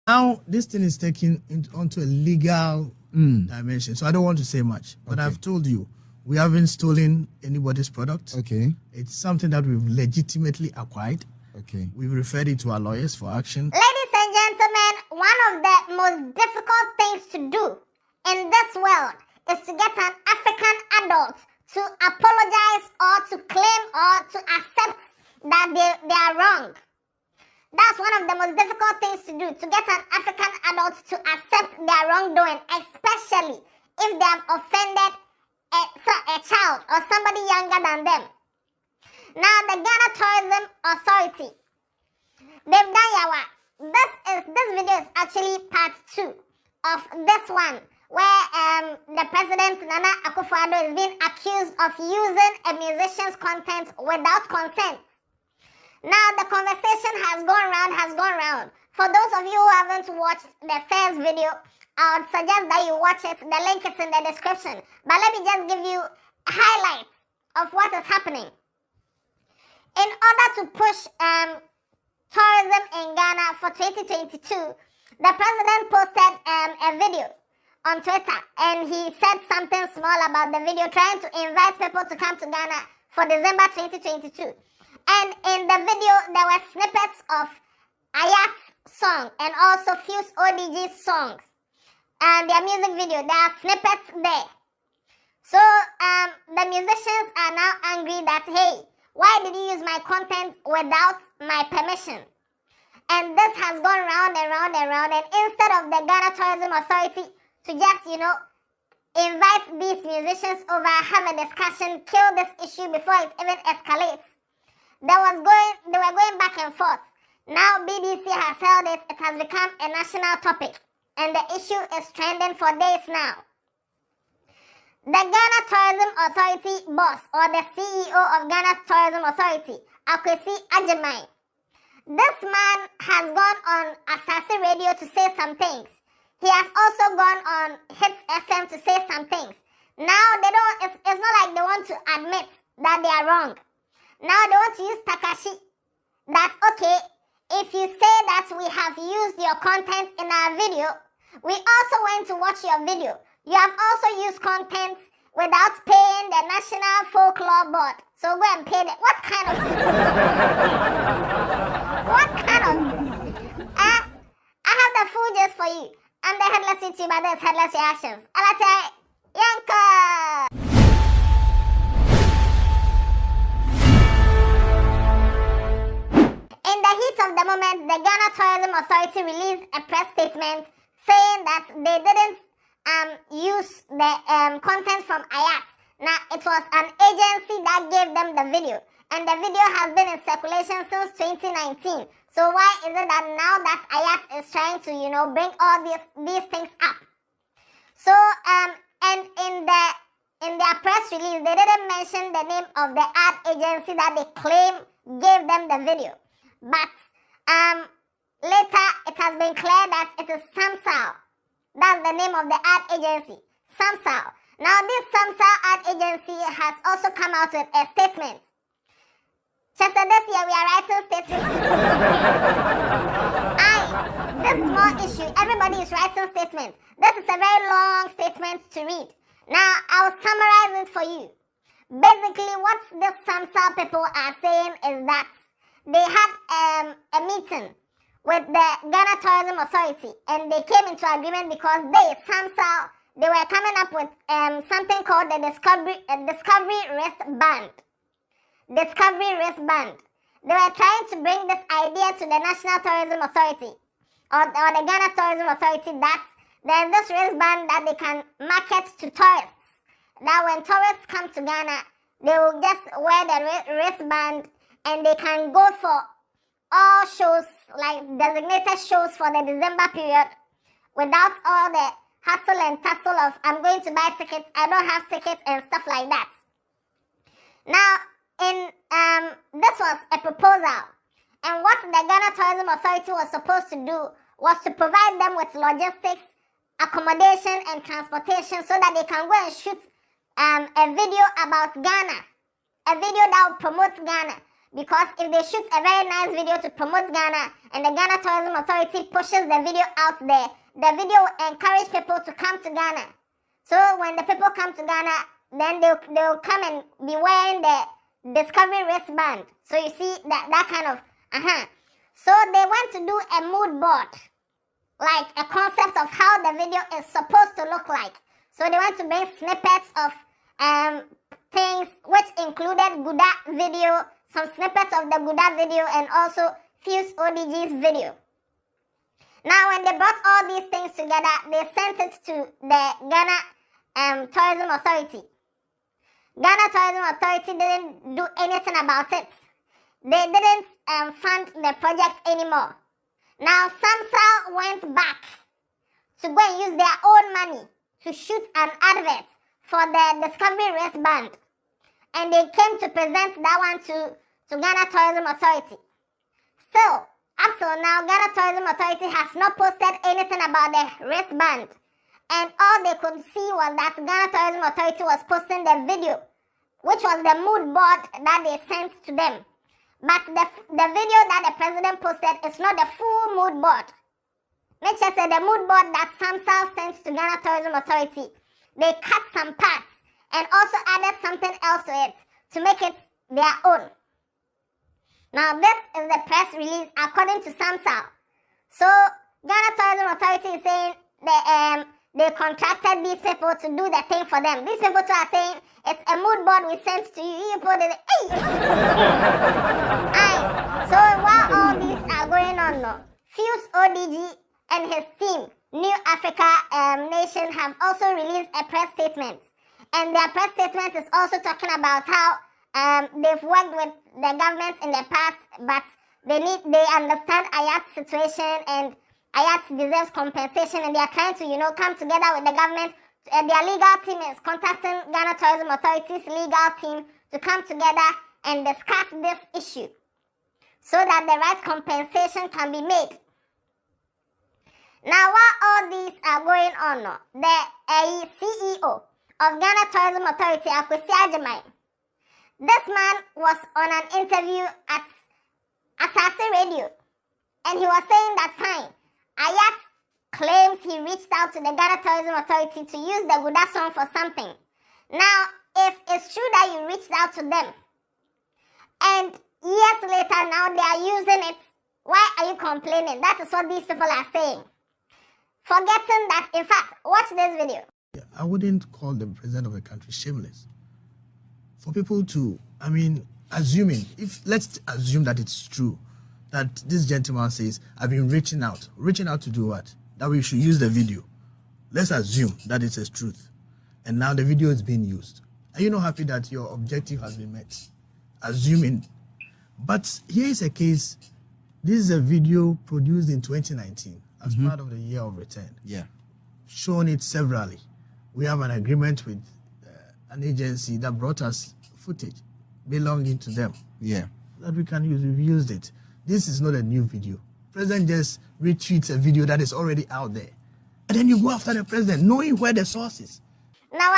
Now, this thing is taken onto a legal dimension, so I don't want to say much. But I've told you, we haven't stolen anybody's product. Okay. It's something that we've legitimately acquired. Okay. We've referred it to our lawyers for action. Ladies and gentlemen, one of the most difficult things to do in this world is to get an African adult to apologize or to claim or to accept that they are wrong. That's one of the most difficult things to do, to get an African adult to accept their wrongdoing, especially if they have offended a child or somebody younger than them. Now, the Ghana Tourism Authority, they've done Yawa. This video is actually part 2 of this one, where the president, Nana Akufo-Addo, is being accused of using a musician's content without consent. Now, the conversation has gone round. For those of you who haven't watched the first video, I would suggest that you watch it. The link is in the description. But let me just give you highlights of what is happening. In order to push tourism in Ghana for 2022, the president posted a video on Twitter, and he said something small about the video, trying to invite people to come to Ghana for December 2022. And in the video, there were snippets of Ayat's song and also Fuse ODG's songs. And their music video, there are snippets there. So the musicians are now angry that, hey, why did you use my content without my permission? And this has gone round and round and round. And instead of the Ghana Tourism Authority to just, invite these musicians over, have a discussion, kill this issue before it even escalates, they were going back and forth. Now BBC has held it. It has become a national topic, and the issue is trending for days now. The Ghana Tourism Authority boss, or the CEO of Ghana Tourism Authority, Kwasi Agyemang, this man has gone on Asase Radio to say some things. He has also gone on Hits FM to say some things. Now it's not like they want to admit that they are wrong. Now they want to use Takashi, that, okay, if you say that we have used your content in our video, we also went to watch your video. You have also used content without paying the National Folklore Board. So go and pay them. What kind of... I have the full gist for you. I'm the Headless YouTuber, this is Headless Reactions. Alate, Yanka! In the heat of the moment, the Ghana Tourism Authority released a press statement saying that they didn't use the content from Ayat. Now, it was an agency that gave them the video, and the video has been in circulation since 2019. So why is it that now that Ayat is trying to, bring all these things up? So, and in their press release, they didn't mention the name of the ad agency that they claim gave them the video. But later, it has been clear that it is Samsal. That's the name of the ad agency, Samsal. Now, this Samsal ad agency has also come out with a statement. Chester, this year we are writing statements. This small issue, everybody is writing statements. This is a very long statement to read. Now, I'll summarize it for you. Basically, what the Samsal people are saying is that they had a meeting with the Ghana Tourism Authority, and they came into agreement because Samsal, they were coming up with something called the Discovery Wristband. Discovery Wristband. They were trying to bring this idea to the National Tourism Authority, or the Ghana Tourism Authority, that there's this wristband that they can market to tourists. That when tourists come to Ghana, they will just wear the wristband, and they can go for all shows, like designated shows for the December period, without all the hustle and tussle of, I'm going to buy tickets, I don't have tickets, and stuff like that. Now, this was a proposal, and what the Ghana Tourism Authority was supposed to do was to provide them with logistics, accommodation, and transportation so that they can go and shoot a video about Ghana, a video that will promote Ghana. because if they shoot a very nice video to promote Ghana and the Ghana Tourism Authority pushes the video out there, the video will encourage people to come to Ghana. So when the people come to Ghana, then they'll come and be wearing the Discovery wristband. So you see that kind of, So they want to do a mood board, like a concept of how the video is supposed to look like. So they want to bring snippets of things which included Guda video, some snippets of the Guda video, and also Fuse ODG's video. Now, when they brought all these things together, they sent it to the Ghana Tourism Authority. Ghana Tourism Authority didn't do anything about it. They didn't fund the project anymore. Now, Samsal went back to go and use their own money to shoot an advert for the Discovery wristband. And they came to present that one to Ghana Tourism Authority. Still, up till now, Ghana Tourism Authority has not posted anything about the wristband. And all they could see was that Ghana Tourism Authority was posting the video, which was the mood board that they sent to them. But the video that the president posted is not the full mood board. Make sure say the mood board that Samsal sent to Ghana Tourism Authority, they cut some parts and also added something else to it to make it their own. Now this is the press release according to Samsal. So Ghana Tourism Authority is saying they contracted these people to do the thing for them. These people too are saying it's a mood board we sent to you. You put it. Hey. So while all these are going on now, Fuse ODG and his team, New Africa Nation, have also released a press statement. And their press statement is also talking about how they've worked with the government in the past, but they understand Ayat's situation and Ayat deserves compensation, and they are trying to, come together with the government. Their legal team is contacting Ghana Tourism Authority's legal team to come together and discuss this issue so that the right compensation can be made. Now, while all these are going on, the CEO of Ghana Tourism Authority, Kwasi Agyemang, this man was on an interview at Asase Radio, and he was saying that fine, Ayat claims he reached out to the Ghana Tourism Authority to use the Guda song for something. Now, if it's true that you reached out to them, and years later now they are using it, why are you complaining? That is what these people are saying. Forgetting that, in fact, watch this video. I wouldn't call the president of a country shameless. For people to, assuming, let's assume that it's true, that this gentleman says, I've been reaching out. Reaching out to do what? That we should use the video. Let's assume that it's a truth. And now the video is being used. Are you not happy that your objective has been met? Assuming. But here is a case. This is a video produced in 2019 as part of the year of return. Yeah. Shown it severally. We have an agreement with an agency that brought us footage belonging to them. Yeah. That we can use. We've used it. This is not a new video. President just retweets a video that is already out there. And then you go after the president, knowing where the source is. Now,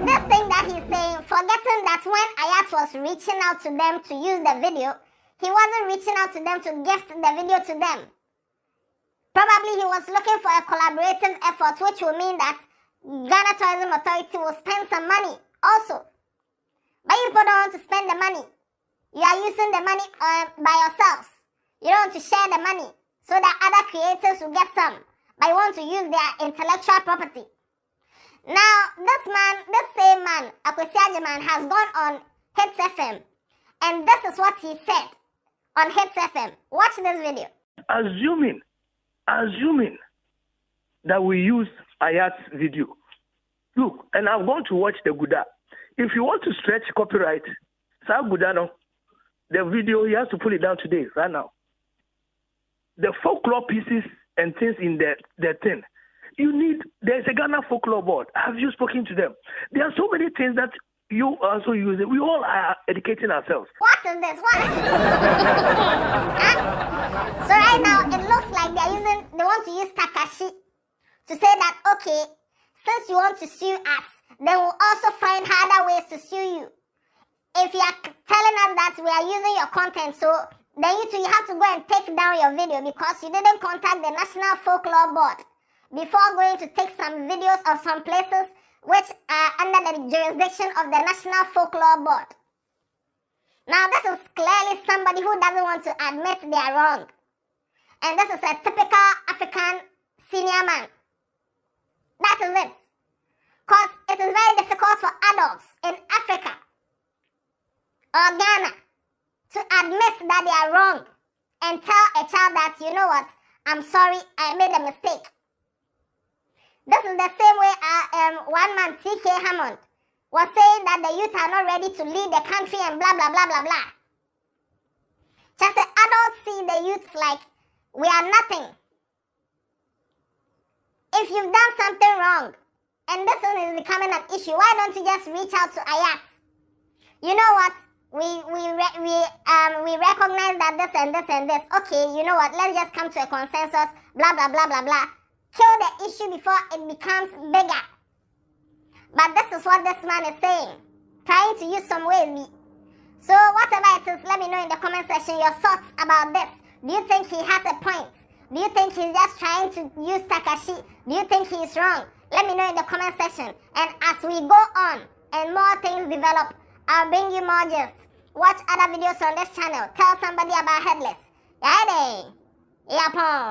this thing that he's saying, forgetting that when Ayat was reaching out to them to use the video, he wasn't reaching out to them to gift the video to them. Probably he was looking for a collaborative effort, which will mean that Ghana Tourism Authority will spend some money also. But you people don't want to spend the money. You are using the money by yourselves. You don't want to share the money so that other creators will get some. But you want to use their intellectual property. Now, this same man, Kwasi Agyemang, has gone on Hits FM. And this is what he said on Hits FM. Watch this video. Assuming that we use Ayat's video. Look, and I'm going to watch the Guda. If you want to stretch copyright, Gudano, the video, he has to pull it down today, right now. The folklore pieces and things in the thing. There's a Ghana folklore board. Have you spoken to them? There are so many things that you also use. We all are educating ourselves. What is this? What? So right now, it looks like they want to use Takashi to say that, okay, since you want to sue us, they will also find harder ways to sue you. If you are telling us that we are using your content, so then you have to go and take down your video because you didn't contact the National Folklore Board before going to take some videos of some places which are under the jurisdiction of the National Folklore Board. Now, this is clearly somebody who doesn't want to admit they are wrong. And this is a typical African senior man. That is it. Because it is very difficult for adults in Africa or Ghana to admit that they are wrong and tell a child that, you know what, I'm sorry, I made a mistake. This is the same way one man, TK Hammond, was saying that the youth are not ready to lead the country and blah, blah, blah, blah, blah. Just the adults see the youth like, we are nothing. If you've done something wrong, and this one is becoming an issue, why don't you just reach out to Ayat? You know what? We recognize that this and this and this. Okay, you know what? Let's just come to a consensus. Blah blah blah blah blah. Kill the issue before it becomes bigger. But this is what this man is saying, trying to use some ways. So whatever it is, let me know in the comment section your thoughts about this. Do you think he has a point? Do you think he's just trying to use Takashi? Do you think he's wrong? Let me know in the comment section. And as we go on and more things develop, I'll bring you more gist. Watch other videos on this channel. Tell somebody about Headless. Yay! Yapon.